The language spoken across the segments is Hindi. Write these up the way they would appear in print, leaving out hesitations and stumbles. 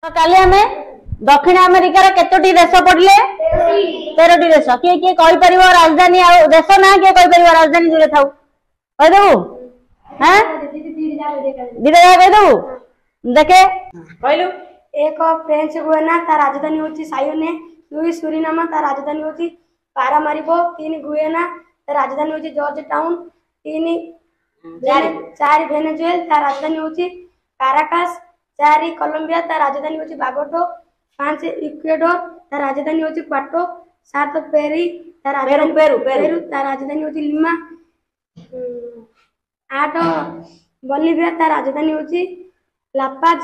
तो काली आमे दक्षिण अमेरिकार केतोटी देश पढ़ले 13टी देश किए किए कहि परिबो राजधानी आ देश ना किए कहि परिबो राजधानी जुरे थाउ कहि देबू हैं दीदा कहि देबू देखे कहलु एक फ्रेंच गुयाना ता राजधानी होची सायोने दुई सुरिनामा ता राजधानी होची पारामारिबो तीन गुयाना ता राजधानी होची जॉर्ज टाउन तीन चार वेनेजुएला ता राजधानी होची काराकास चार कोलंबिया ता राजधानी होची बागोटो पांच इक्वेडोर ता राजधानी होची क्वाटो सात पेरी ता राजधानी पेरू ता राजधानी होची लिमा आठ बोलिविया ता राजधानी होची लापाज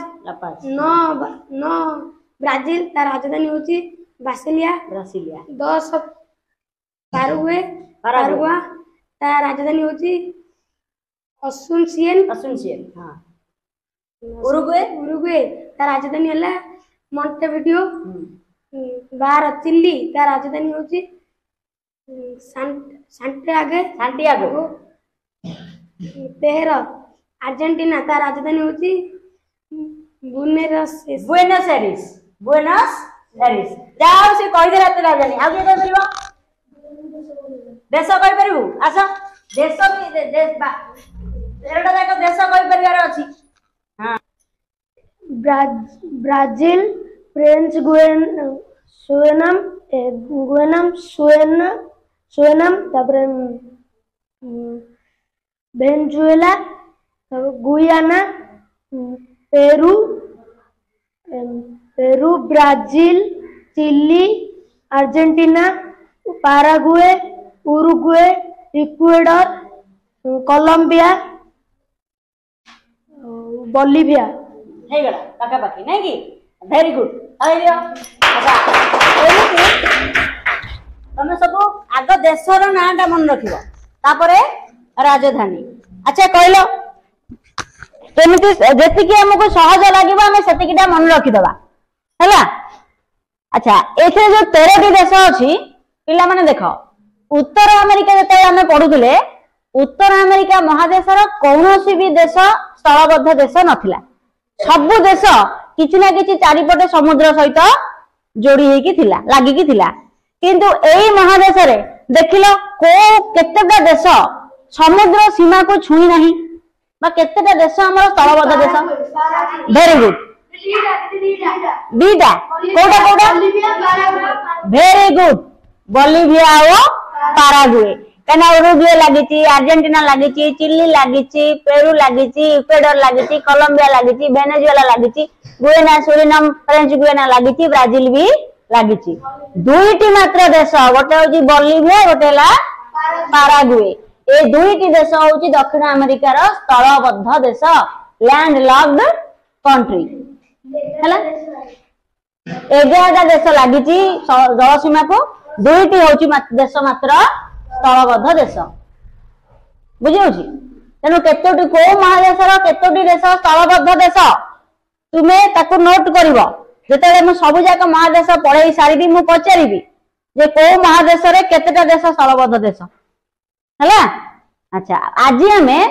नौ ब्राजील ता राजधानी होची ब्रासिलिया 10 पारुग्वे ता राजधानी होची असुनसियन हां उरुग्वे ता राजधानी हला मॉन्टेविडियो 12 चिली ता राजधानी होची सांटियागो 13 अर्जेंटीना ता राजधानी होची बुएनस एरिस जाओ से कहि दे रात राजधानी आ के कहि परिबो देश कहि परिबू आसा देश भी देश बा एरडा जाक देश कहि परिवार अछि हां ब्राजील फ्रेंच सुएनम तापर Venezuela Guyana Peru Brazil Chile Argentina Paraguay Uruguay Ecuador Colombia Bolivia हे गडा पाका पाकी नाही की वेरी गुड आइलियो अच्छा तमे सब आग देशर नाटा मन रखिबो तापरे राजधानी अच्छा कहलो केमिति जेतिकी हमको सहज लागिबो हमें सेतिकीटा मन रखि दबा हैला अच्छा एथे जो 13टी देश अछि पिला माने देखो उत्तर अमेरिका जते हमें पढुले उत्तर अमेरिका महादेशर कौनसी भी देश स्थलबद्ध देश नथिला सबु देश किछि ना किछि चारिपटे समुद्र सहित जोड़ी हेकी थिला लागि की थिला किंतु एई महादेश रे देखिलो को केतेटा देश समुद्र सीमा को छुई नाही बा केतेटा देश हमर स्थलबद्ध देश वेरी गुड दीदा कोडा वेरी गुड बोलिविया और पाराग्वे कना उरुग्वे लागिची अर्जेंटीना लागिची चिली लागिची पेरू लागिची इक्वेडर लागिची कोलंबिया लागिची वेनेजुएला लागिची गुयाना सुरिनाम फ्रेंच गुयाना लागिची ब्राजील भी लागिची दुईटी मात्र देश गोटे होची बोलिविया गोटे ला पाराग्वे ए दुईटी देश होची दक्षिण अमेरिकार स्थलबद्ध देश लैंड लॉक्ड कंट्री हैला 11टा देश लागिची जलसीमा को दुईटी होची देश मात्र स्थलबद्ध देश बुझियोछि तेनु केतोटी को महादेशर केतोटी देश स्थलबद्ध देश तुमे ताकू नोट करिवो जेतेले म सब जाक महादेश पढाई सारिबी मु पचारिबी जे को महादेश रे केतेटा देश स्थलबद्ध देश हैला अच्छा आज हमें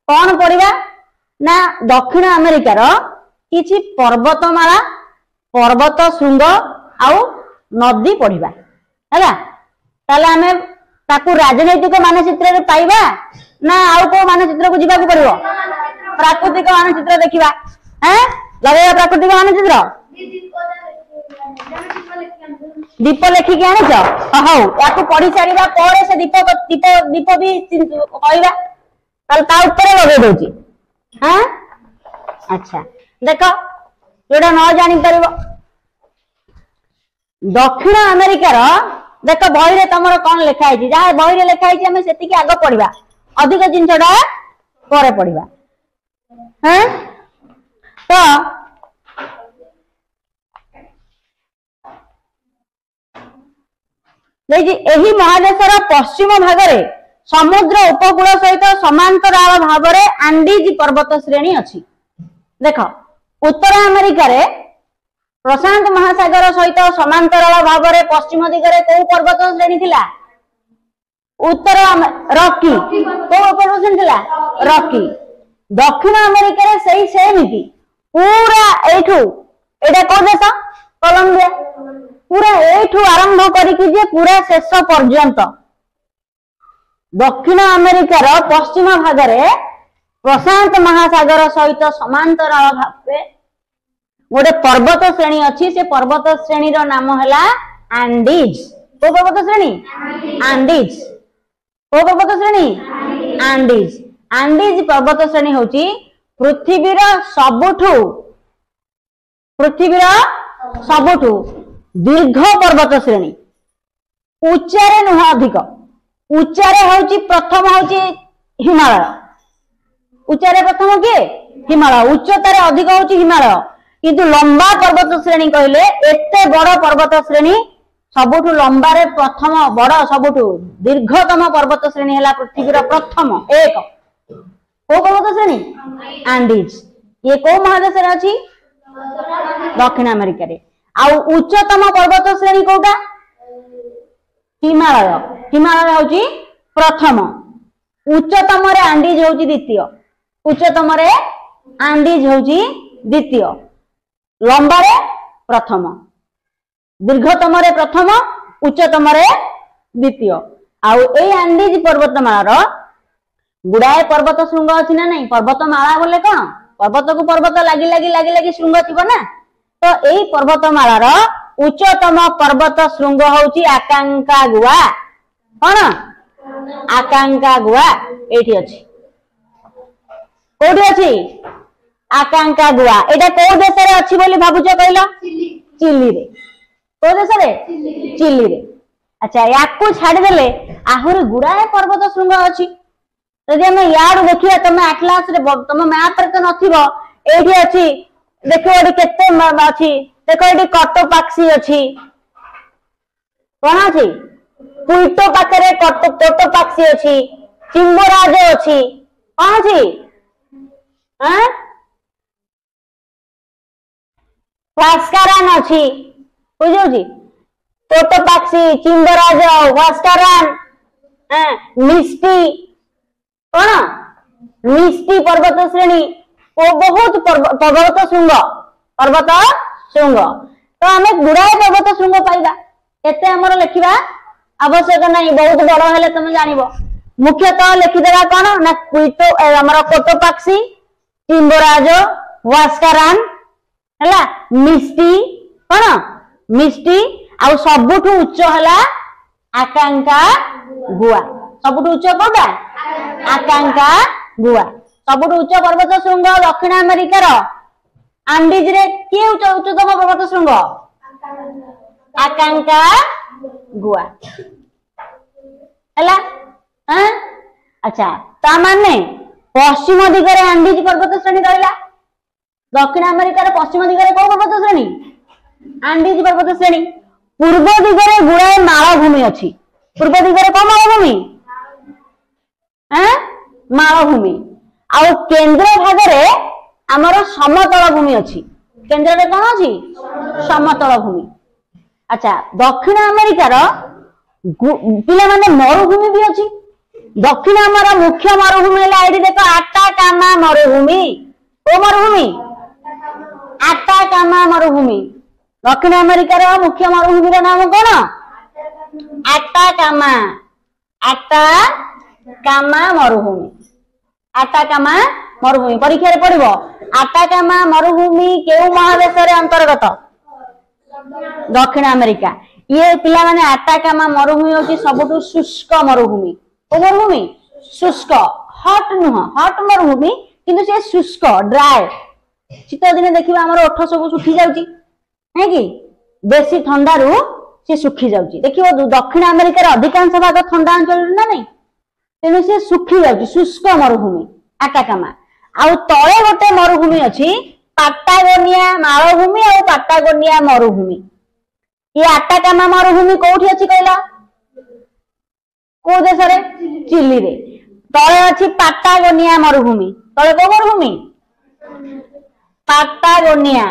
कोन पढिबा ना दक्षिण अमेरिकार किछि पर्वतमाला पर्वत शृंग आउ नदी पढिबा हैला ताले हमें ताकू राजनैतिक मानचित्र रे पाइबा ना आउ को मानचित्र को जिबा को पड़िबो प्राकृतिक मानचित्र देखिबा हैं लगेया प्राकृतिक मानचित्र दीप लेखि के आने छ हौ याकू पढी सारिबा परे से दीप भी कहइबा ताल ता ऊपर लगे दोची हैं अच्छा देखो जोडा न जानि परबो दक्षिण अमेरिकार देख बही रे तमरो कोन लिखा है जहाँ बही रे लिखा है हमें सेति के आगे पढ़िबा अधिक जिनसडा परे पढ़िबा हैं तो देखि एही महादेशर पश्चिम भाग रे समुद्र उपकूल सहित समांतराल भाव रे आंडीज पर्वत श्रेणी अछि देख उत्तर अमेरिका रे प्रशांत महासागर सहित समांतराल भाव रे पश्चिम दिगरे को पर्वत श्रेणी थिला उत्तर रॉकी को पर्वत श्रेणी थिला रॉकी दक्षिण अमेरिका रे सही सेमिति पूरा एठू एटा को देश कोलंबिया पूरा एठू आरंभ करिकि जे पूरा शेष पर्यंत दक्षिण अमेरिकार पश्चिम भागरे प्रशांत महासागर सहित समांतराल भावे गोटे पर्वत श्रेणी अच्छी से पर्वत श्रेणी रो नाम हैला आंडीज को पर्वत श्रेणी आंडीज को पर्वत श्रेणी आंडीज आंडीज पर्वत श्रेणी होची पृथ्वीर सबुठु दीर्घ पर्वत श्रेणी उच्चारे नुह अधिक उच्चारे होची प्रथम होची हिमालय उच्चारे प्रथम किए हिमालय उच्चतारे अधिक होची हिमालय किंतु लंबा पर्वत श्रेणी कहले एते बड़ पर्वत श्रेणी सबुठु लंबारे प्रथम बड़ सबुठु दीर्घतम पर्वत श्रेणी हैला पृथ्वीर प्रथम एक को पर्वत श्रेणी आंडीज ये को महादेश रे अछि दक्षिण अमेरिका रे आ उच्चतम पर्वत श्रेणी कोटा हिमालय हिमालय होची प्रथम उच्चतम रे आंडीज होची द्वितीय उच्चतम रे आंडीज होची द्वितीय लंबा रे प्रथम दीर्घतम रे प्रथम उच्चतम रे द्वितीय आउ ए आंडीज पर्वतमाला गुड़ाए पर्वत श्रृंग अच्छी ना नहीं पर्वतमाला बोले कौन पर्वत को पर्वत लगी लगी लगी लगी श्रृंग थी ना तो यही पर्वतमाला उच्चतम पर्वत श्रृंग होची आकांकागुआ कौन आकांकागुआ एठी अछि कोठी अछि आकांकागुआ एटा को देश रे अछि बोली भाबुछ कहलो चिली रे को देश रे चिली रे अच्छा याकू छाडी देले आहुरी गुड़ाए पर्वत श्रृंग अछि यदि हम यार देखिए तुम एटलास रे तुम मैप रे तो नथिबो एठी अछि देखो एठी केते अछि देखो एठी कटोपाक्सी अछि कोन अछि पुल्टो पाखरे कटोपाक्सी अछि चिंबोराज अछि कोन अछि हां वास्कारान अछि बुझौजी कटोपाक्सी चिंबोराज वास्कारान मिस्टी कौन मिस्टी पर्वत श्रेणी ओ बहुत पर्वत श्रृंग तो आम गुड़ाए पर्वत श्रृंग पाइबा एते हमर लिखिबा आवश्यक नहीं बहुत बड़ हेले तुम जानिबो मुख्यतः लिखिदेबा कौन ना क्विटो हमर कोटोपाक्सी टिम्बोराज वास्कारान हला मिस्टी कौन मिस्टी आ सबुठु उच्च हला आकांका गुआ सबुठु उच्च कोटा आकांका गुआ सबुठु उच्च पर्वत श्रृंग दक्षिण अमेरिकार आंडीज रे के उच्चतम पर्वत श्रृंग आकांका गुआ हला अच्छा ता माने पश्चिम दिगरे आंडीज पर्वत श्रेणी रहला दक्षिण अमेरिकार पश्चिम दिगरे को पर्वत श्रेणी आंडीज पर्वत श्रेणी पूर्व दिगरे गुड़ाए मालभूमि अछि पूर्व दिगरे को मालभूमि मालभूमि आउ केंद्र भागरे आमर समतल भूमि अछि केंद्र रे कोन अछि समतल भूमि अच्छा दक्षिण अमेरिकार पिला माने मरुभूमि भी अछि दक्षिण आमर मुख्य मरुभूमि हला एठी देखो आटाकामा मरुभूमि ओ मरुभूमि आटाकामा मरुभूमि दक्षिण अमेरिकार मुख्य मरुभूमि रा नाम कोन आटाकामा मरुभूमि आटाकामा मरुभूमि परीक्षा रे पड़िबो आटाकामा मरुभूमि केउ महादेश रे अंतर्गत दक्षिण अमेरिका ये पिला माने आटाकामा मरुभूमि होची सबुठु शुष्क मरुभूमि ओ मरुभूमि शुष्क हॉट नुह हॉट मरुभूमि किंतु से शुष्क ड्राई शीत दिन देखिबा हमर ओठ सब सुखी जाउची है कि बेसी ठंडा रु से सुखी जाउची देखिबो दक्षिण अमेरिका रे अधिकांश भाग ठंडा अंचल ना नहीं तेनु से सुखी जाउची शुष्क मरुभूमि आटाकामा आउ तळे गोटे मरुभूमि अछि पाटागोनिया मालभूमि और पाटागोनिया मरुभूमि ये आटाकामा मरुभूमि कोठी अछि कहला को देश रे चिली रे तळे अछि पाटागोनिया मरुभूमि तळे को मरुभूमि पाटागोनिया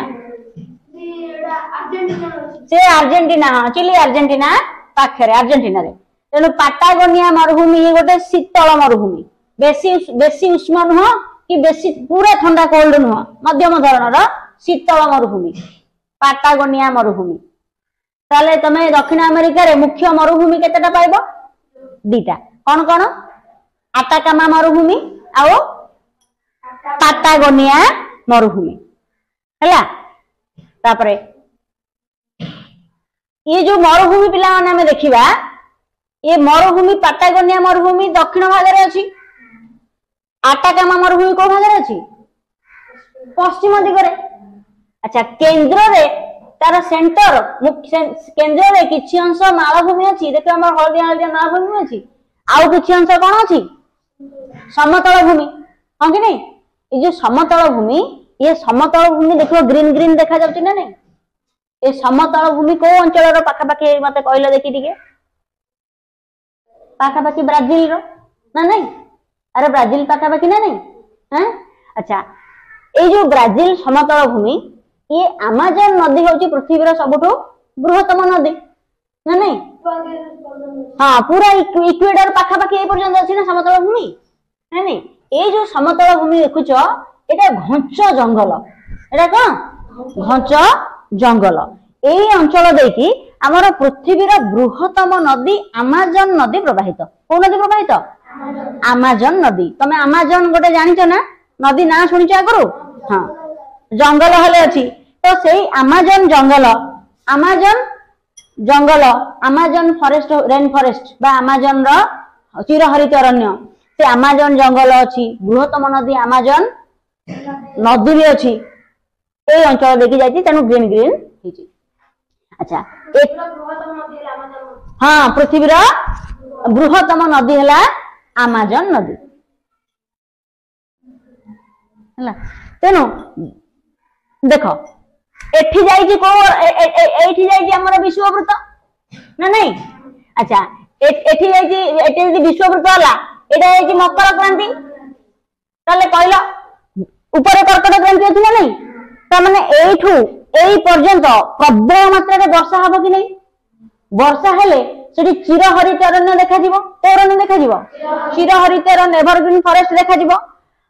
से अर्जेंटीना चिली अर्जेंटीना पाखरे अर्जेंटीना रे तेनु पाटागोनिया मरुभूमि ये गोटे शीतल मरुभूमि बेसी उष्ण नुह कि बेसी पूरा ठंडा कोल्ड नुह मध्यम धरणर शीतल मरुभूमि पाटागोनिया मरुभूमि ताले तमे दक्षिण अमेरिका रे मुख्य मरुभूमि केतेटा पाइबो दीटा कौन कौन आटाकामा मरुभूमि आउ पाटागोनिया मरुभूमि हैला तापरे ये जो मरुभूमि पिला माने हमें देखिबा ये मरुभूमि पाटागोनिया मरुभूमि दक्षिण भाग रे अछि आटाकामा मरुभूमि को भाग रे अछि पश्चिम दिग रे अच्छा केंद्र रे तार सेंटर केंद्र रे किछि अंश मालभूमि अछि देखो हमर हळदिया हळदिया मालभूमि अछि आउ किछि अंश कोन अछि समतल भूमि हां कि नहीं ये जो समतल भूमि ये समतल भूमि देखो ग्रीन ग्रीन देखा जाउछि ना नहीं ये समतल भूमि को अंचल रो पाखा पाखी मते कहले देखि दिके पाखा पाखी ब्राजील रो ना नहीं अरे ब्राजील पाखा पाखी ना नहीं हैं अच्छा ये जो ब्राजील समतल भूमि ये अमेजन नदी होची पृथ्वी रो सबठो बृहत्तम नदी ना नहीं हाँ पूरा इक्वेटर पाखा पाखी ए पर्यंत अछि ना समतल भूमि ना नहीं ये जो समतल भूमि देखुचो एटा घंच जंगल एटा कोन घंच जंगल एई अंचल देकी हमर पृथ्वी रो बृहत्तम नदी अमेजन नदी प्रवाहित को नदी प्रवाहित अमेजन नदी तमे अमेजन गोटे जानिचो ना नदी ना सुनिचो आगरो हां जंगल हेले अछि तो सेई अमेजन फॉरेस्ट रेन फॉरेस्ट बा अमेजन रो चिरहरित अरण्य से अमेजन जंगल अछि बृहत्तम नदी अमेजन नदी भी अछि ए अंचल देखि जाइछि तनु ग्रीन ग्रीन हिछि अच्छा एक हाँ पृथ्वी रो बृहत्तम नदी हैला अमेजन नदी हैला तेनु देखो एठी जाइछि को एठी जाइछि हमर विश्ववृत्त ना नहीं अच्छा एठी जाइछि एठी विश्ववृत्त होला एटा जाइछि मकर क्रांति ताले कहला ऊपर कर्कट क्रांति अछि ना नहीं त माने एठू एई पर्यंत प्रबल मात्रा रे वर्षा हबो कि नहीं वर्षा हेले सेठी चिरहरित अरण्य देखा जीवो अरण्य देखा जीवो चिरहरित अरण्य एवरग्रीन फॉरेस्ट देखा जीवो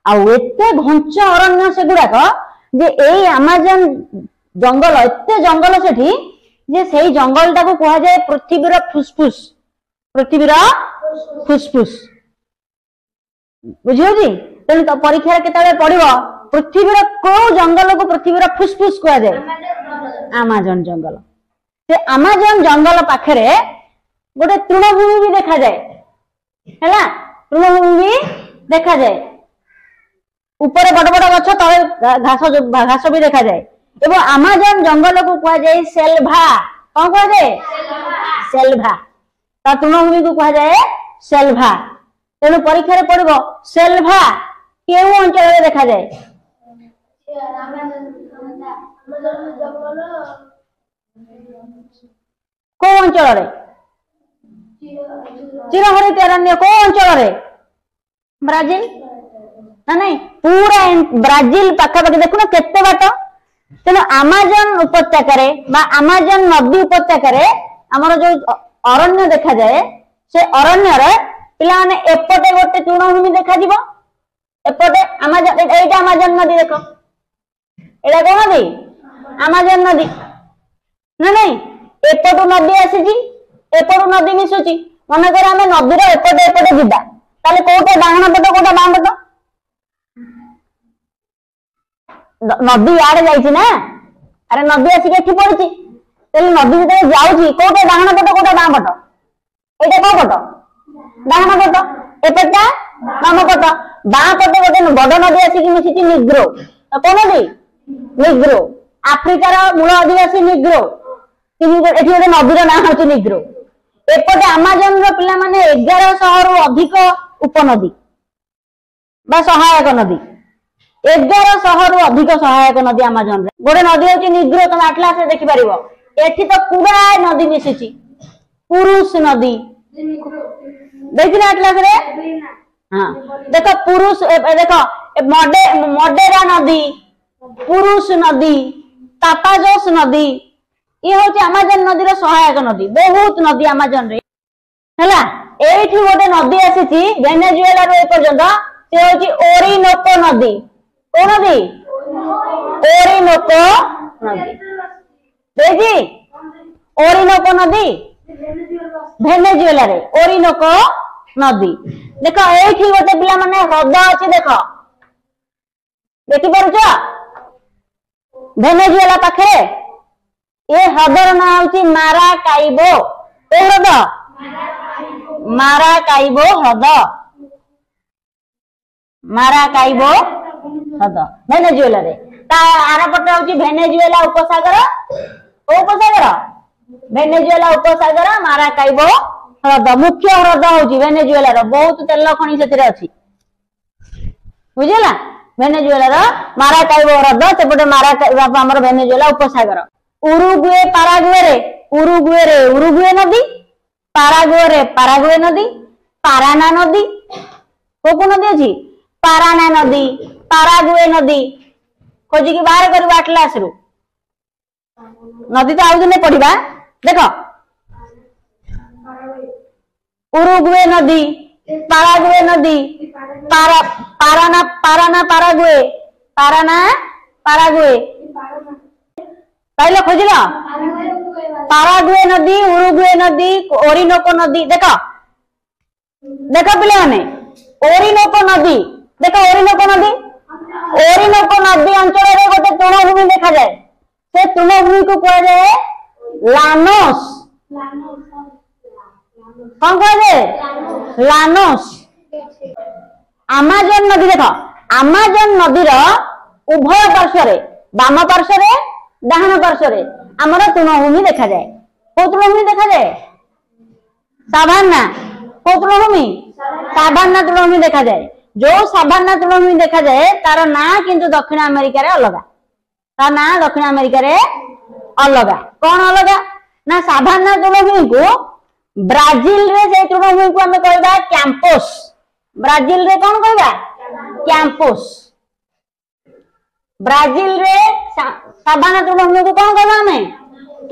आ एते घंच अरण्य से गुडा को जे एई अमेजन जंगल एते जंगल सेठी जे सेई जंगल टाको कहा जाय पृथ्वी रो फुसफुस बुझियो जी तेन तो परीक्षा केतले पड़िबो पृथ्वी रो को जंगल को पृथ्वी रो फुसफुस कहा जाय अमेजन जंगल से अमेजन जंगल पाखरे गोटे तृणभूमि भी देखा जाए हैला तृणभूमि भी देखा जाए ऊपर बड़ बड़ गछ तले घास भी देखा जाए एवं अमेजन जंगल को कहा जाए सेल्भा कौन कहा जाए सेल्भा ता तृणभूमि को कहा जाए सेल्भा तेणु परीक्षा पड़ो सेल्भा केउ अंचल देखा जाए को अंचल चिरहरित अरण्य को अंचल ब्राजिल ना नहीं पूरा ब्राजिल पाखापाखि देखुन केते बाट तेणु अमेजन उपत्यका बा अमेजन नदी उपत्यका आमर जो अरण्य देखा जाए से अरण्य रे पिला माने एपटे गोटे तृणभूमि देखा जीवो एपटे अमेजन एटा अमेजन नदी देखो एटा कोन नदी अमेजन नदी ना नहीं एपटू नदी आसी एपटू नदी मिशुची मनकर आम नदीर एपटे एपटे जीवा ताले कोटा डाहण पट कोटा बाम पट नदी याडे जाइछि ना अरे नदी आसी एठी पड़छि तेल नदी जते जाउछि कोटा डाहण पट कोटा बाम पट एटा को पट डाहण पट एपटा बाम पट बाम पटे गोटे बड़ नदी आसी कि मिशिछि निग्रो कोन नदी निग्रो आफ्रिकार मूल आदिवासी निग्रो एठी गोटे नदीर ना होछि निग्रो एपटे अमेजन रो पिला माने 1100 रु अधिक उपनदी बा सहायक नदी 1100 रु अधिक सहायक नदी अमेजन रे गोटे नदी होछि निग्रो तुम अटलास रे देखि परिबो एठी तो पूरा नदी मिसिछि पुरुष नदी देखिना अटलास रे हां देखो पुरुष देखो मडेरा नदी पुरुष नदी तापाजोस नदी ये होची अमेजन नदी सहायक नदी बहुत नदी अमेजन रे हैला एठी गोटे नदी आसीची वेनेजुएला रो पर्यंत से होची ओरिनोको नदी को नदी ओरिनोको नदी ଦେଇଛି ଓରିନୋକୋ ନଦୀ ଭେନେଜୁଏଲା ରେ ଓରିନୋକୋ ନଦୀ। ଦେଖ ଏଇଠି ଗୋଟେ ପିଲା ମାନେ ହ୍ରଦ ଅଛି ଦେଖ ଦେଖିପାରୁଛ ଭେନେଜୁଏଲା ପାଖରେ ଏ ହ୍ରଦର ନାଁ ହଉଛି ମାରାକାଇବୋ। ଏ ହ୍ରଦ ମାରାକାଇବୋ ହ୍ରଦ ମାରାକାଇବୋ ହ୍ରଦ ଭେନେଜୁଏଲା ରେ। ତା ଆରପଟେ ହଉଛି ଭେନେଜୁଏଲା ଉପସାଗର ଉପସାଗର ଭେନେଜୁଏଲା ଉପସାଗର ମାରାକାଇବୋ ହ୍ରଦ ମୁଖ୍ୟ ହ୍ରଦ ହଉଛି ଭେନେଜୁଏଲାର ବହୁତ ତେଲ ଖଣି ସେଥିରେ ଅଛି ବୁଝିଲା। ଭେନେଜୁଏଲାର ମାରାକାଇବୋ ହ୍ରଦ ସେପଟେ ମାରାକାଇବୋ ଆମର ଭେନେଜୁଏଲା ଉପସାଗର। ଉରୁଗୁଏ ପାରାଗୁଏରେ ଉରୁଗୁଏ ନଦୀ ପାରାଗୁଏରେ ପାରାଗୁଏ ନଦୀ ପାରାନା ନଦୀ କୋଉ ନଦୀ ଅଛି ପାରାନା ନଦୀ ପାରାଗୁଏ ନଦୀ खोजिकी बाहर कर आटलास रु नदी तो आउ दिने पढ़ा देख उरुगुए नदी पारागुए नदी पाराना पाराना पारागुए पाराना पारागुए पहले खोजिल पारागुए नदी उरुगुए नदी ओरिनोको नदी देख देख पिले माने ओरिनोको नदी देख ओरिनोको नदी ओरिनोको नदी अंचल रे गोटे तृणभूमि देखा जाए से तृणभूमि को कह जाए लानोस कौन कह जाए लानोस। अमेजन नदी देख अमेजन नदीर उभय पार्श्व बाम पार्श्व डाहाण पार्श्व आमर तृणभूमि देखा जाए। को तृणभूमि देखा जाए साभाना को तृणभूमि साभाना तृणभूमि देखा जाए। जो साभाना तृणभूमि देखा जाए तार ना किंतु दक्षिण अमेरिका रे अलगा तार ना दक्षिण अमेरिका रे अलगा कौन अलगा ना साभाना तृणभूमि को ब्राजिल रे से तृणभूमि को हमें कहबा कैंपस ब्राजिल रे कौन कहबा कैंपस ब्राजिल रे साभाना तृणभूमि को कौन कहबा हमें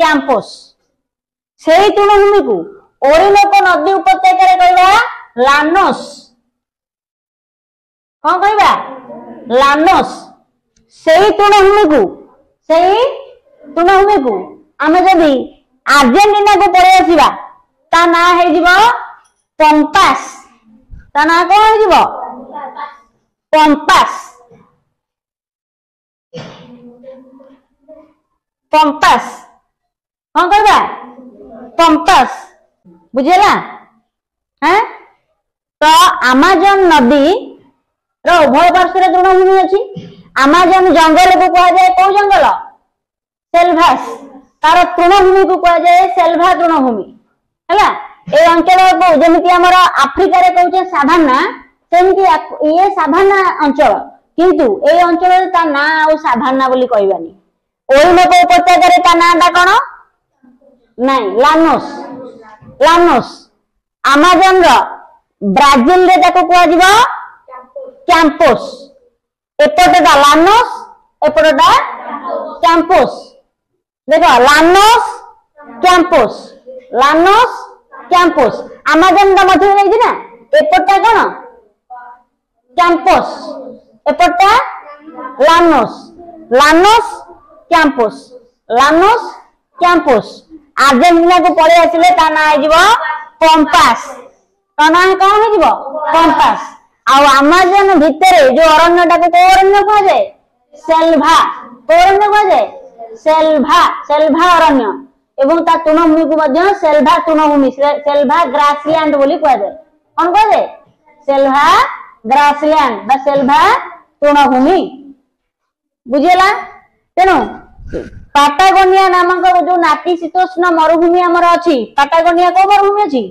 कैंपस। सेही तृणभूमि को ओरिनोको नदी उपत्यका रे कहबा लानोस कौन कहबा लानोस। सेही तृणभूमि को आमे जदि अर्जेंटीना को पड़े आसीबा ता ना हे जिवो पंपास ता ना कोन हे जिवो पंपास पंपास कौन कहबा पंपास बुझेला हैं। तो अमेजन नदी उभय पार्श्व तृणभूमि अच्छी अमेजन जंगल को कह जाए कौ जंगल सेल्भास तार तृणभूमि को कह जाए सेल्भा तृणभूमि है ए अंचल को जमीती आमर आफ्रिका रे कहूचे साभाना सेमती ये साभाना अंचल किंतु ए अंचल ता ना आ साभाना बोली कहबानी। ओरिनोको उपत्यका रे ता नाटा कोन नहीं लानोस लानोस अमेजन रो ब्राजिल रे ताको कहआ जिवो कैंपस एपटटा लानोस एपटटा कैंपस देखो लानोस कैंपस अमेजन का मध्य नहीं ना एपटटा कोन कैंपस एपटटा लानोस लानोस कैंपस अर्जेंटीना को पड़े आसिले ता ना हे जिवो पंपास ता ना कोन हे जिवो पंपास। आउ अमेजन भितर जो अरण्यटा को अरण्य कह जाए सेल्भा को अरण्य कह जाए सेल्भा अरण्य एवं ता तृणभूमि को मध्य सेल्भा तृणभूमि सेल्भा ग्रासलैंड बोली कह जाए कौन कह जाए सेल्भा ग्रासलैंड बा सेल्भा तृणभूमि बुझेला। तेणु पाटागोनिया नामक जो नातिशीतोष्ण मरुभूमि आमर अच्छी पाटागोनिया को मरुभूमि अच्छी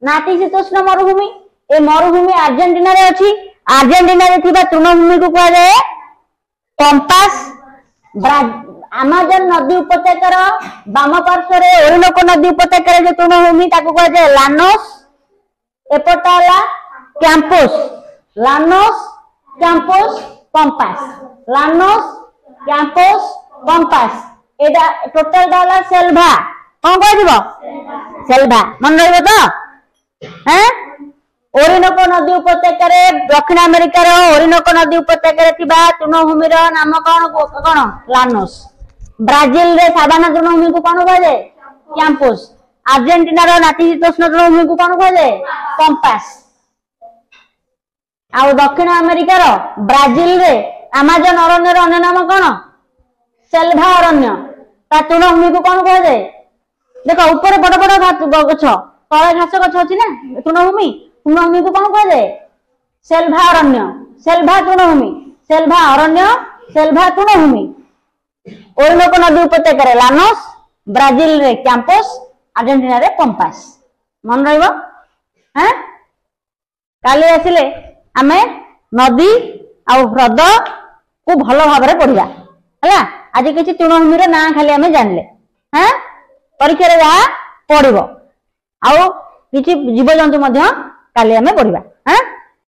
नातिशीतोष्ण मरुभूमि ए मरुभूमि अर्जेंटीना रे अच्छी अर्जेंटीना रे थिबा तृणभूमि को कह जाए पंपास। अमेजन नदी उपत्यकार बाम पार्श्व ओरिनोको नदी उपत्यकार जो तृणभूमि ताको कह जाए लानोस एपटा होला campus Llanos campus pampas Llanos campus pampas एटा टोटल डाला सेल्भा कौन कह दिबो सेल्भा मन रहबो तो हैं। ओरिनोको नदी उपत्यका रे दक्षिण अमेरिकार ओरिनोको नदी उपत्यका रे थिबा तृणभूमि रो नाम कौन लानोस ब्राजिल रे साबाना तृणभूमि को कौन कह जाए कैंपस अर्जेंटीना रो नातिशीतोष्ण तृणभूमि को कौन कह जाए पंपास आ दक्षिण अमेरिका रो ब्राजिल रे अमेजन अरण्य रो अन्य नाम कौन सेल्वा अरण्य ता तृणभूमि को कौन कह जाए देखो ऊपर बड़ बड़ गछ तले घास गछ अछि ना तृणभूमि तृणभूमि को कौन कह जाए सेल्वा अरण्य सेल्वा तृणभूमि सेल्वा अरण्य सेल्वा तृणभूमि ओरिनोको नदी उपत्यका लानोस ब्राजिल रे कैंपस अर्जेंटीना रे पंपास मन रहिबो हैं काली आसिले आमे नदी आ ह्रद को भलो भाबरे पढिबा हला आज किछि तृणभूमि रे ना खाली आमे जानले हैं परीक्षा रे जा पढिबो आ किछि जीव जंतु मध्य काली आमे पढिबा हैं।